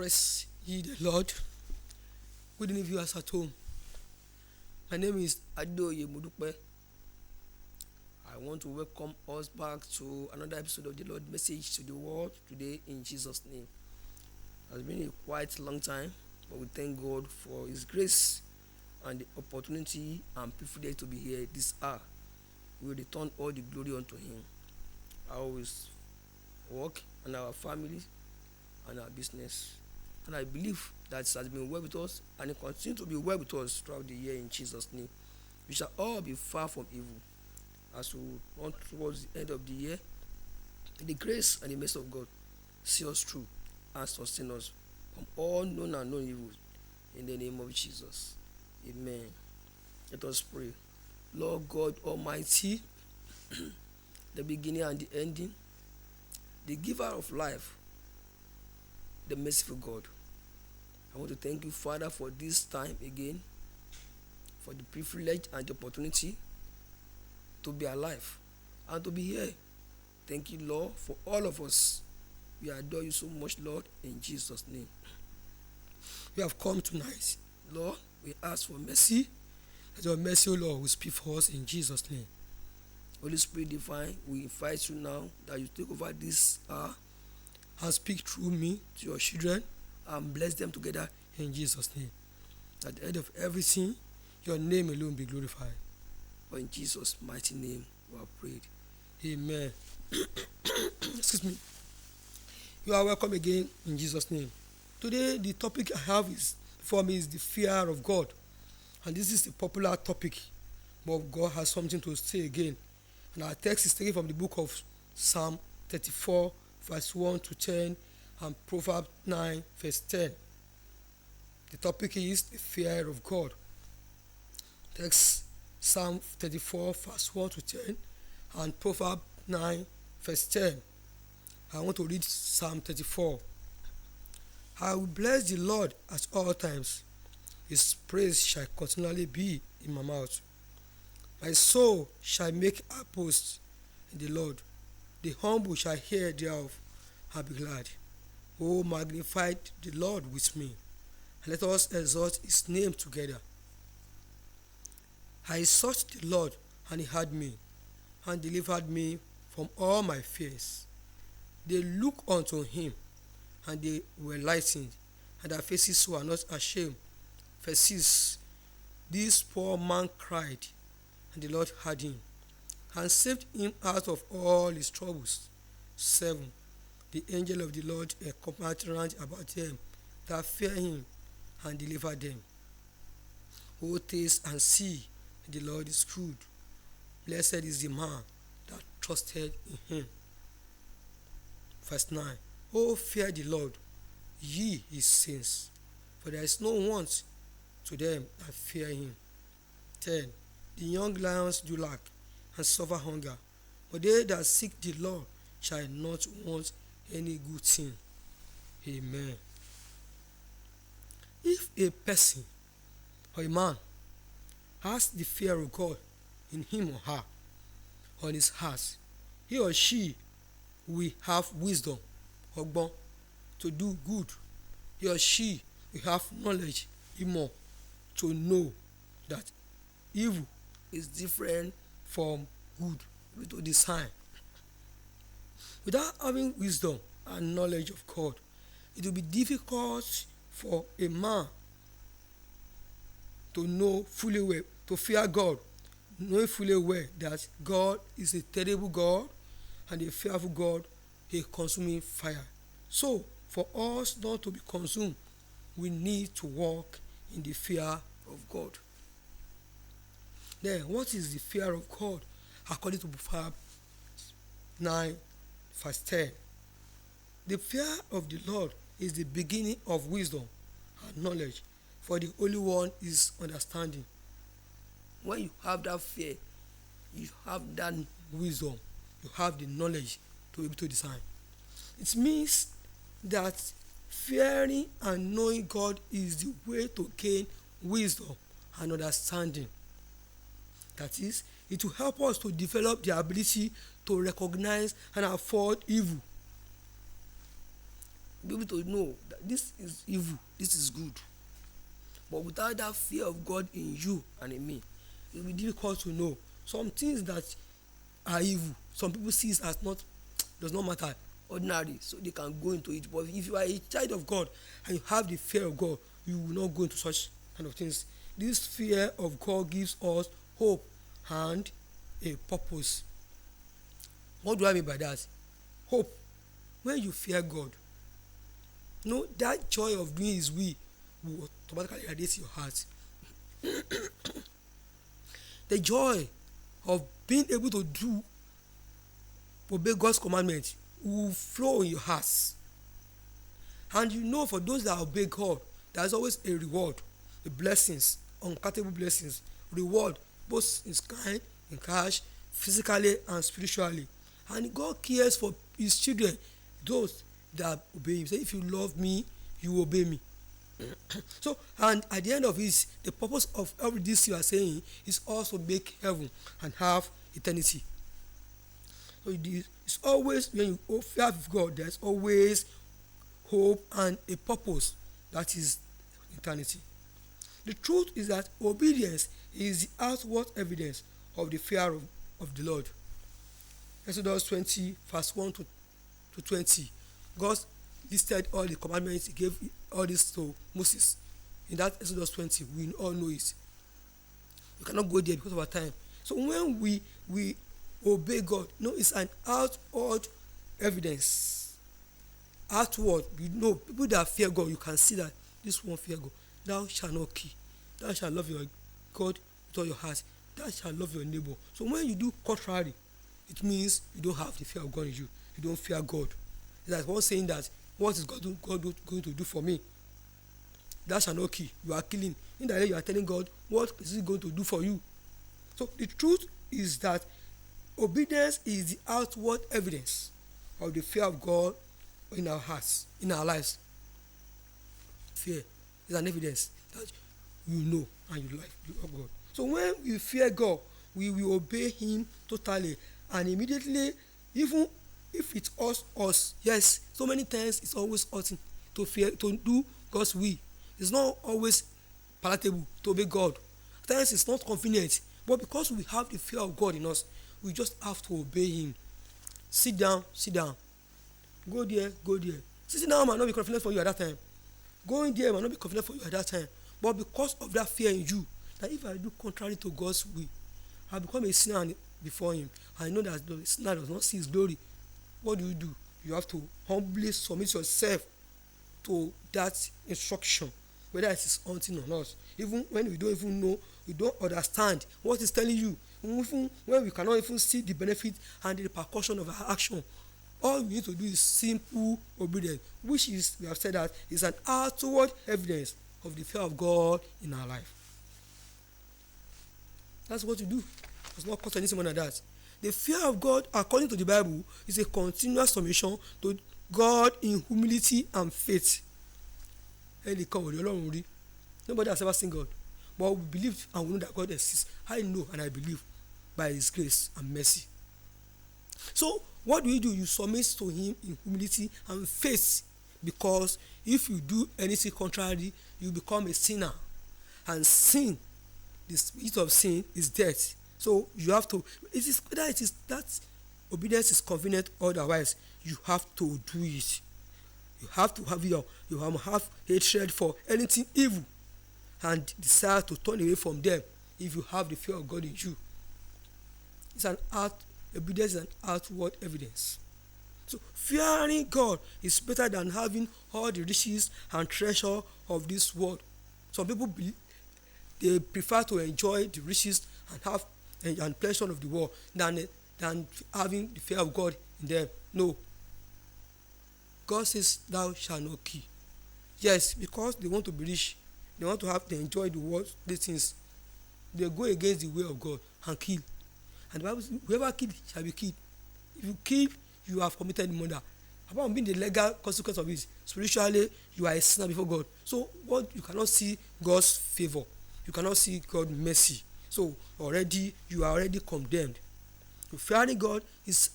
Praise ye the Lord. Good evening, viewers at home. My name is NTA Ijebu-Ode. I want to welcome us back to another episode of the Lord Message to the World today in Jesus' name. It has been a quite long time, but we thank God for His grace and the opportunity and privilege to be here this hour. We will return all the glory unto Him. I always work and our family and our business. And I believe that it has been well with us and it continues to be well with us throughout the year in Jesus' name. We shall all be far from evil as we run towards the end of the year. The grace and the mercy of God see us through and sustain us from all known and unknown evils in the name of Jesus. Amen. Let us pray. Lord God Almighty, the beginning and the ending, the giver of life, the merciful God. I want to thank you, Father, for this time again, for the privilege and the opportunity to be alive and to be here. Thank you, Lord, for all of us. We adore you so much, Lord, in Jesus' name. We have come tonight, Lord. We ask for mercy. That your mercy, O Lord, will speak for us in Jesus' name. Holy Spirit divine, we invite you now that you take over this hour and speak through me to your children and bless them together in Jesus' name. At the end of everything, your name alone be glorified. For in Jesus' mighty name we have prayed. Amen. Excuse me. You are welcome again in Jesus' name. Today the topic I have before me is the fear of God. And this is a popular topic, but God has something to say again. And our text is taken from the book of Psalm 34, verse 1 to 10, and Proverbs 9, verse 10. The topic is the fear of God. Text Psalm 34, verse 1 to 10, and Proverbs 9, verse 10. I want to read Psalm 34. I will bless the Lord at all times. His praise shall continually be in my mouth. My soul shall make a boast in the Lord. The humble shall hear thereof and be glad. O magnify the Lord with me, and let us exalt his name together. I sought the Lord, and he heard me, and delivered me from all my fears. They looked unto him, and they were lightened, and their faces were not ashamed. Verse 6. This poor man cried, and the Lord heard him, and saved him out of all his troubles. 7. The angel of the Lord encamped round about them that fear him, and deliver them. O taste and see, the Lord is good. Blessed is the man that trusted in him. Verse 9. O fear the Lord, ye his saints, for there is no want to them that fear him. 10. The young lions do lack and suffer hunger, but they that seek the Lord shall not want any good thing. Amen. If a person or a man has the fear of God in him or her, on his heart, he or she will have wisdom, ogbon, to do good. He or she will have knowledge, imo, to know that evil is different from good, to discern. Without having wisdom and knowledge of God, it will be difficult for a man to know fully well, to fear God, knowing fully well that God is a terrible God and a fearful God, a consuming fire. So, for us not to be consumed, we need to walk in the fear of God. Then, what is the fear of God? According to Proverbs 9, verse 10. The fear of the Lord is the beginning of wisdom and knowledge, for the Holy One is understanding. When you have that fear, you have that wisdom, you have the knowledge to be able to discern. It means that fearing and knowing God is the way to gain wisdom and understanding. That is, it will help us to develop the ability to recognize and avoid evil. Be able to know that this is evil, this is good. But without that fear of God in you and in me, it will be difficult to know some things that are evil. Some people see it as not, does not matter, ordinary, so they can go into it. But if you are a child of God and you have the fear of God, you will not go into such kind of things. This fear of God gives us hope and a purpose. What do I mean by that? Hope. When you fear God, that joy of doing His will automatically radiate your heart. The joy of being able to obey God's commandment will flow in your hearts. And for those that obey God, there is always a reward, the blessings, uncountable blessings, reward, both in kind, in cash, physically and spiritually. And God cares for His children, those that obey Him. Say, if you love me, you obey me. So, and at the end of it, the purpose of every this you are saying is also make heaven and have eternity. So it's always, when you fear of God, there's always hope and a purpose, that is eternity. The truth is that obedience is the outward evidence of the fear of the Lord. Exodus 20 verse 1 to 20. God listed all the commandments. He gave all this to Moses. In that Exodus 20, we all know it. We cannot go there because of our time. So when we obey God, it's an outward evidence. Outward, people that fear God, you can see that this one fear God. Thou shalt not kill. Thou shalt love your God with all your heart. Thou shalt love your neighbor. So when you do contrary, it means you don't have the fear of God in you. You don't fear God. It's like one saying that, what is God going to do for me? Thou shalt not kill. You are killing. Indirectly, you are telling God, what is He going to do for you? So the truth is that obedience is the outward evidence of the fear of God in our hearts, in our lives. Fear is an evidence that you know and you love God. So when we fear God, we will obey Him totally, and immediately, even if it hurts us. Yes, so many times it's always hurting to do God's will. It's not always palatable to obey God. At times it's not convenient, but because we have the fear of God in us, we just have to obey Him. Sit down. Go there. Sitting down might not be convenient for you at that time. Going there might not be convenient for you at that time. But because of that fear in you, that if I do contrary to God's will, I become a sinner before Him. I know that the sinner does not see His glory. What do? You have to humbly submit yourself to that instruction, whether it is hunting or not. Even when we don't even know, we don't understand what He's telling you, even when we cannot even see the benefit and the repercussion of our action, all we need to do is simple obedience, which is, we have said that, is an outward evidence of the fear of God in our life. That's what you do. It's not cost anything more than that. The fear of God, according to the Bible, is a continuous submission to God in humility and faith. Nobody has ever seen God, but we believe and we know that God exists. I know and I believe by His grace and mercy. So what do? You submit to Him in humility and faith, because if you do anything contrary, you become a sinner, and sin, the spirit of sin, is death. So you have to, whether it is that obedience is convenient or otherwise, you have to do it. You have to have have hatred for anything evil and desire to turn away from them if you have the fear of God in you. Obedience is an outward evidence. So fearing God is better than having all the riches and treasure of this world. Some people believe they prefer to enjoy the riches and have and pleasure of the world than having the fear of God in them. No. God says, thou shalt not kill. Yes, because they want to be rich, they want to enjoy the world, these things. They go against the way of God and kill. And the Bible says, whoever kills shall be killed. If you kill, you have committed murder. Apart from being the legal consequence of it, spiritually, you are a sinner before God. So you cannot see God's favor. You cannot see God's mercy. So you are already condemned. So fearing God is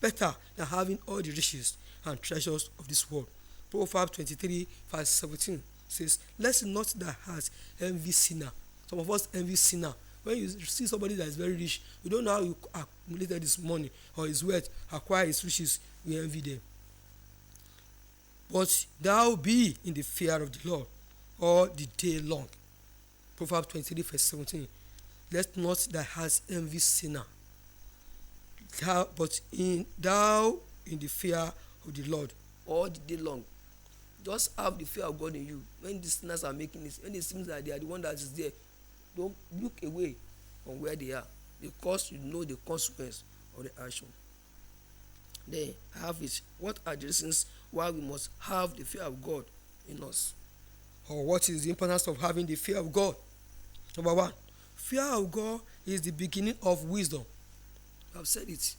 better than having all the riches and treasures of this world. Proverbs 23 verse 17 says, let not thy heart envy sinner. Some of us envy sinner. When you see somebody that is very rich, you don't know how you accumulated his money or his wealth, acquire his riches, you envy them. But thou be in the fear of the Lord all the day long. Proverbs 23 verse 17. Let not thy heart envy sinner, but thou in the fear of the Lord all the day long. Just have the fear of God in you. When the sinners are making it, when it seems that they are the one that is there, don't look away from where they are, because you know the consequence of the action. Then have it. What are the reasons why we must have the fear of God in us? Or what is the importance of having the fear of God? Number one, fear of God is the beginning of wisdom. I've said it.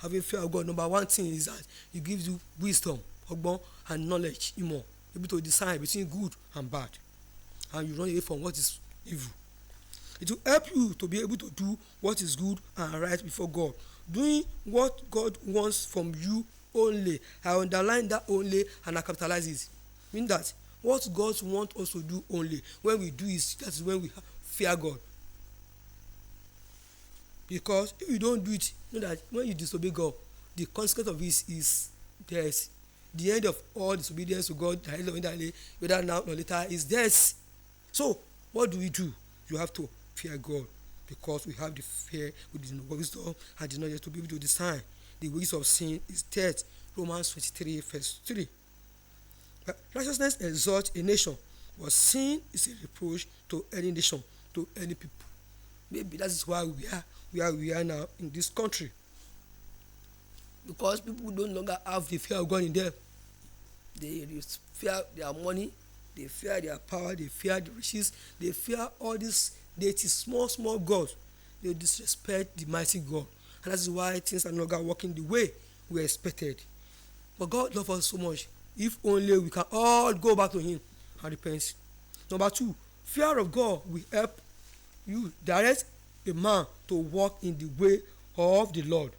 Having fear of God, number one thing is that it gives you wisdom, and knowledge, able to discern between good and bad, and you run away from what is evil. It will help you to be able to do what is good and right before God, doing what God wants from you only. I underline that only and I capitalize it. Mean that what God wants us to do only, when we do it, that is when we fear God. Because if you don't do it, know that when you disobey God, the consequence of it is death. The end of all disobedience to God, whether now or later, is death. So what do? You have to fear God, because we have the fear with the wisdom and the knowledge to be able to discern. The wages of sin is death. Romans 23 verse 3. Righteousness exalts a nation, but sin is a reproach to any nation, to any people. Maybe that is why we are now in this country, because people no longer have the fear of God in them. They fear their money, they fear their power, they fear the riches, they fear all these deities, small gods. They disrespect the mighty God, and that is why things are no longer working the way we expected. But God loves us so much. If only we can all go back to Him and repent. Number two, fear of God will help you direct a man to walk in the way of the Lord.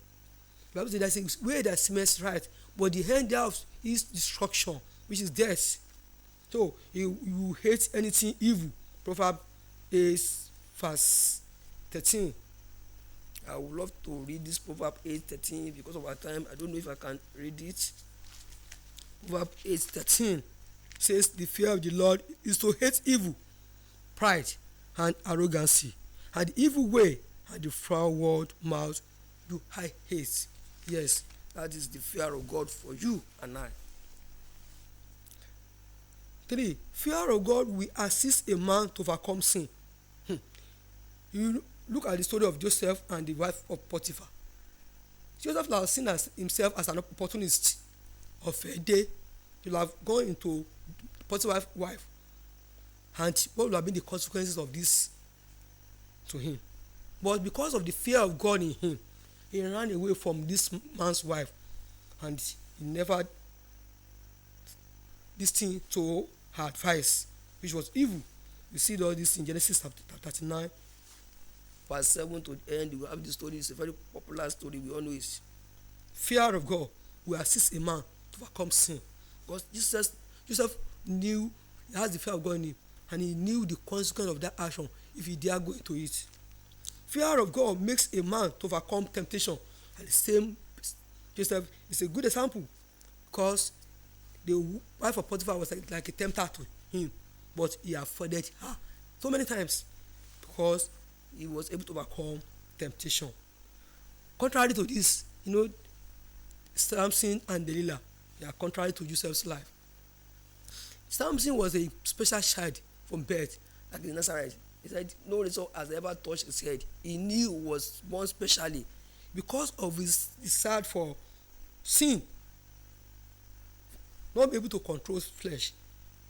The Bible says that it's a way that seems right, but the end thereof is destruction, which is death. So you hate anything evil. Proverbs 8 verse 13. I would love to read this Proverbs 8:13 because of our time. I don't know if I can read it. Proverbs 8:13 says, the fear of the Lord is to hate evil, pride, and arrogancy, and the evil way and the froward mouth do I hate. Yes, that is the fear of God for you and I. 3. Fear of God will assist a man to overcome sin. You look at the story of Joseph and the wife of Potiphar. Joseph has seen himself as an opportunist. Of a day, he will have gone into Potiphar's wife, and what will have been the consequences of this to him? But because of the fear of God in him, he ran away from this man's wife, and he never listened to her advice, which was evil. You see all this in Genesis chapter 39 verse 7 to the end. We have this story. It's a very popular story. We all know it. Fear of God will assist a man to overcome sin, because Joseph knew he has the fear of God in him, and he knew the consequence of that action if he dare go into it. Fear of God makes a man to overcome temptation, and the same Joseph is a good example, because the wife of Potiphar was like a tempter to him, but he avoided her so many times because he was able to overcome temptation. Contrary to this, Samson and Delilah, they are contrary to Joseph's life. Samson was a special child from birth, like the Nazarite. He said no razor has ever touched his head. He knew he was born specially because of his desire for sin, not be able to control flesh.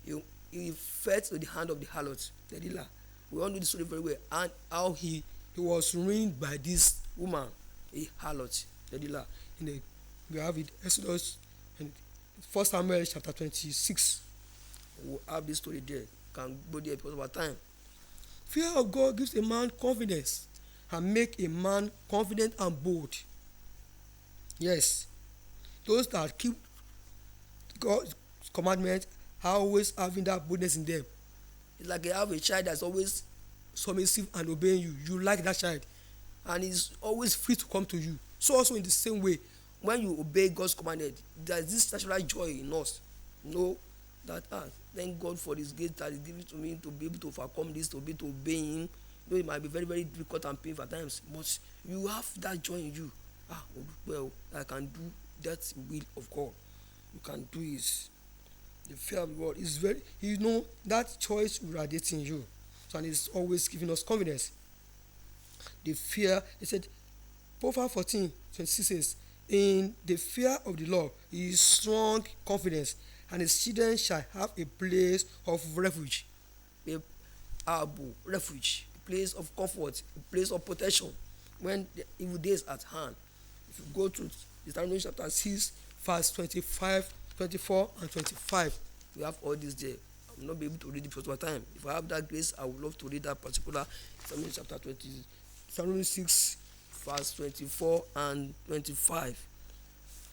He fell to the hand of the harlot Delilah. We all know the story very well, and how he was ruined by this woman, a harlot Delilah. We have it Exodus and 1 Samuel chapter 26. We have this story there. Can go there because of our time. Fear of God gives a man confidence and make a man confident and bold. Yes, those that keep commandments are always having that boldness in them. It's like you have a child that's always submissive and obeying you. You like that child, and he's always free to come to you. So also in the same way, when you obey God's commandment, there is this natural joy in us. Know that thank God for this gift that is given to me to be able to overcome this, to be able to obey Him. Though it might be very, very difficult and painful at times, but you have that joy in you. Well, I can do that will of God. You can do it. The fear of God is very, that choice radiates in you. So, and it's always giving us confidence. The fear, it said, Proverbs 14:26 says, in the fear of the Lord is strong confidence, and his children shall have a place of refuge. Refuge, a place of comfort, a place of protection when the evil days at hand. If you go to Deuteronomy chapter 6, verse 25, 24, and 25, we have all this there. I will not be able to read it because of time. If I have that grace, I would love to read that particular Deuteronomy chapter 20, Deuteronomy 6, verse 24 and 25.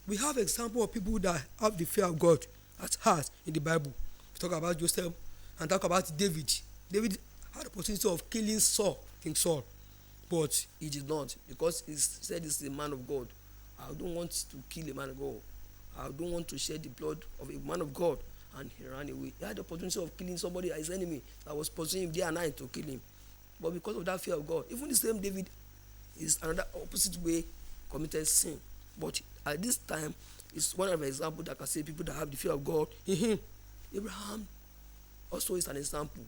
We have example of people that have the fear of God at heart in the Bible. We talk about Joseph and talk about David. David had the opportunity of killing King Saul, but he did not, because he said he's a man of God. I don't want to kill a man of God. I don't want to shed the blood of a man of God. And he ran away. He had the opportunity of killing somebody, his enemy, that was pursuing him day and night to kill him. But because of that fear of God, even the same David is another opposite way committed sin. But at this time, it's one of the examples that I can say people that have the fear of God in him. Abraham also is an example.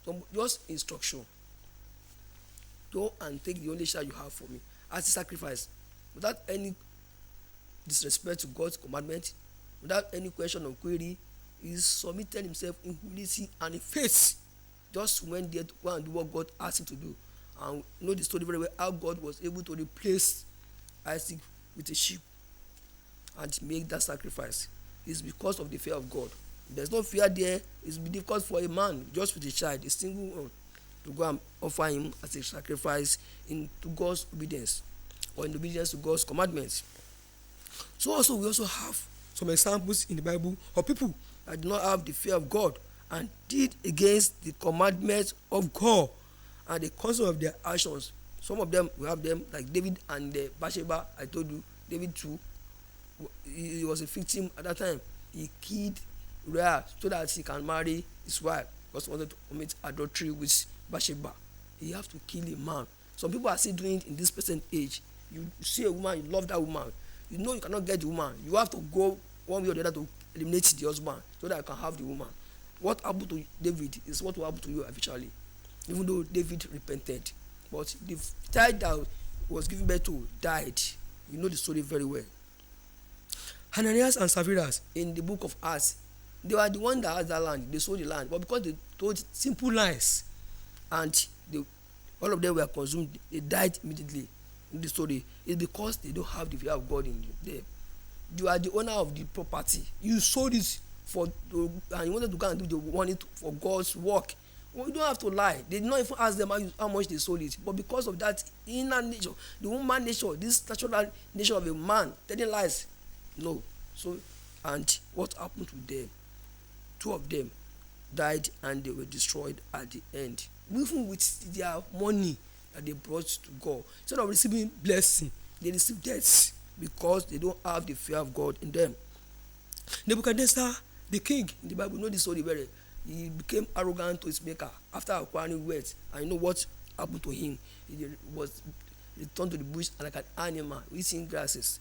So just instruction. Go and take the only child you have for me as a sacrifice, without any disrespect to God's commandment, without any question or query. He submitted himself in humility and in faith. Just went there to go and do what God asked him to do. And you know the story very well, how God was able to replace Isaac with a sheep and make that sacrifice. It's because of the fear of God. If there's no fear there, it's difficult for a man just with a child, a single one, to go and offer him as a sacrifice into God's obedience, or in obedience to God's commandments. So also we also have some examples in the Bible of people that did not have the fear of God and did against the commandments of God and the consequence of their actions. Some of them, we have them like David and Bathsheba. I told you, David too, he was a victim at that time. He killed Uriah so that he can marry his wife, because he wanted to commit adultery with Bathsheba. He have to kill a man. Some people are still doing it in this present age. You see a woman, you love that woman. You know you cannot get the woman. You have to go one way or the other to eliminate the husband so that you can have the woman. What happened to David is what will happen to you eventually. Even though David repented, but the child that was given birth to died. You know the story very well. Hananias and Sapphira in the book of Acts, they were the one that had that land. They sold the land, but because they told simple lies, and all of them were consumed, they died immediately. In the story, it's because they don't have the fear of God in them. You are the owner of the property. You sold it and you wanted to go and do the money for God's work. Well, you don't have to lie. They did not even ask them how much they sold it. But because of that inner nature, the human nature, this natural nature of a man telling lies, no. So, and what happened to them? Two of them died and they were destroyed at the end. Even with their money that they brought to God, instead of receiving blessing, they received death because they don't have the fear of God in them. Nebuchadnezzar, the king in the Bible, know this story very. He became arrogant to his maker after acquiring wealth, and you know what happened to him? He was returned to the bush like an animal, eating grasses,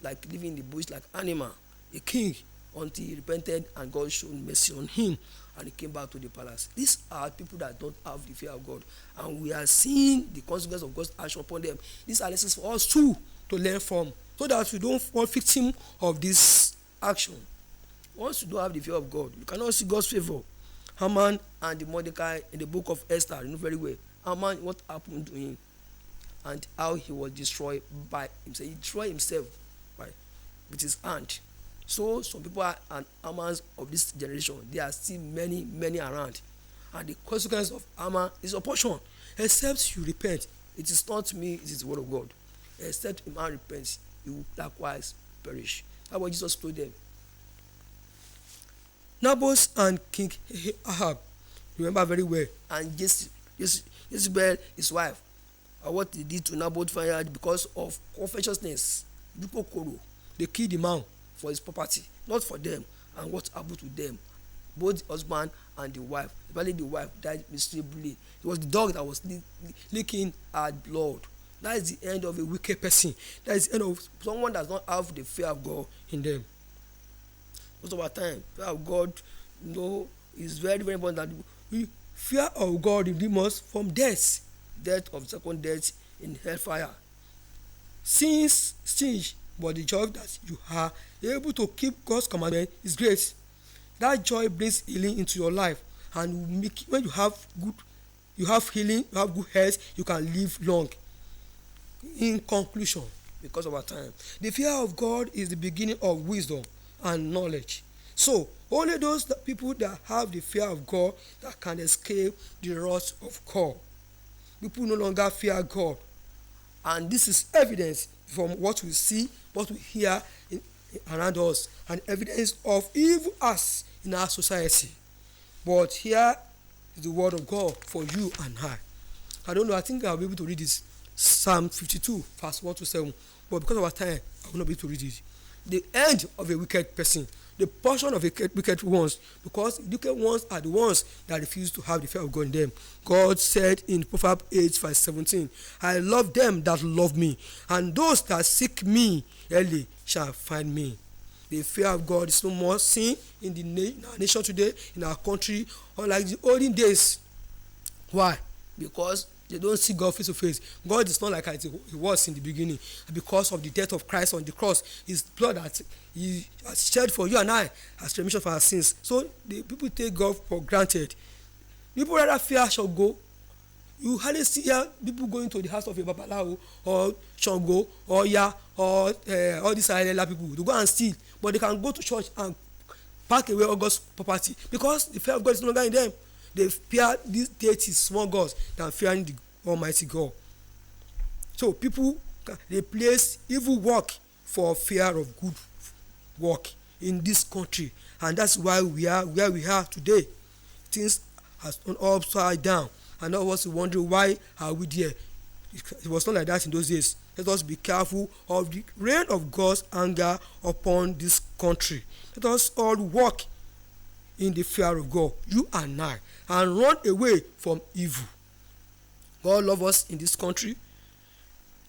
like living in the bush like animal, a king, until he repented and God showed mercy on him and he came back to the palace. These are people that don't have the fear of God, and we are seeing the consequence of God's action upon them. These are lessons for us too to learn from, so that we don't fall victim of this action. Once you don't have the fear of God, you cannot see God's favor. Haman and the Mordecai in the book of Esther, you know very well. Haman, what happened to him and how he was destroyed by himself. He destroyed himself with his hand. So some people are Hamans of this generation. There are still many, many around. And the consequence of Haman is a portion. Except you repent. It is not me, it is the word of God. Except a man repents, he will likewise perish. That's what Jesus told them. Naboth and King Ahab, remember very well, and Jezebel, his wife, and what they did to Naboth vineyard because of covetousness. They killed the man for his property, not for them. And what happened to them? Both the husband and the wife, especially the wife, died miserably. It was the dog that was licking her blood. That is the end of a wicked person. That is the end of someone that does not have the fear of God in them. Most of our time, fear of God, is very, very important. That we fear of God redeem us from death of second death in hellfire. Since but the joy that you are able to keep God's commandment is great. That joy brings healing into your life, and when you have healing, you have good health, you can live long. In conclusion, because of our time, the fear of God is the beginning of wisdom and knowledge. So only those people that have the fear of God that can escape the wrath of God. People no longer fear God, and this is evidence from what we see, what we hear around us, and evidence of evil acts in our society. But here is the word of God for you and I don't know, I think I'll be able to read this Psalm 52 verse 1 to 7, but because of our time I will not be able to read it. The end of a wicked person, the portion of a wicked ones, because wicked ones are the ones that refuse to have the fear of God in them. God said in Proverbs 8 verse 17, I love them that love me, and those that seek me early shall find me. The fear of God is no more seen in our nation today, in our country, unlike the olden days. Why? Because they don't see God face to face. God is not like it was in the beginning. Because of the death of Christ on the cross, his blood that he has shed for you and I as remission for our sins. So the people take God for granted. People rather fear shall go. You hardly see people going to the house of a babalawo or Shango or Ya or all these Ilela people to go and steal, but they can go to church and pack away all God's property because the fear of God is no longer in them. They fear these deities, small gods, than fearing the Almighty God. So people they place evil work for fear of good work in this country, and that's why we are where we are today. Things has gone upside down, and all of us wondering why are we there. It was not like that in those days. Let us be careful of the reign of God's anger upon this country. Let us all walk in the fear of God, you and I, and run away from evil. God loves us in this country.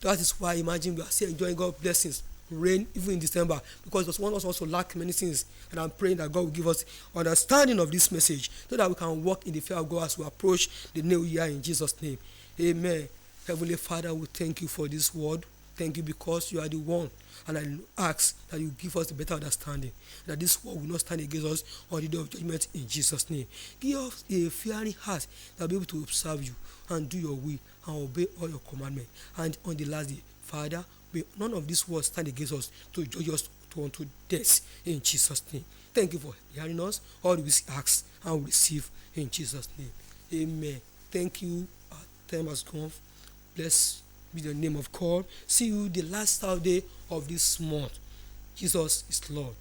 That is why imagine we are still enjoying God's blessings, rain even in December, because those one of us also lack many things. And I'm praying that God will give us understanding of this message so that we can walk in the fear of God as we approach the new year in Jesus' name. Amen. Heavenly Father, we thank you for this word. Thank you because you are the one. And I ask that you give us the better understanding, that this word will not stand against us on the day of judgment in Jesus' name. Give us a fearing heart that will be able to observe you and do your will and obey all your commandments. And on the last day, Father, may none of these words stand against us to judge us unto death in Jesus' name. Thank you for hearing us. All we ask and receive in Jesus' name. Amen. Thank you. Our time has gone. Bless be the name of God. See you the last Saturday of this month. Jesus is Lord.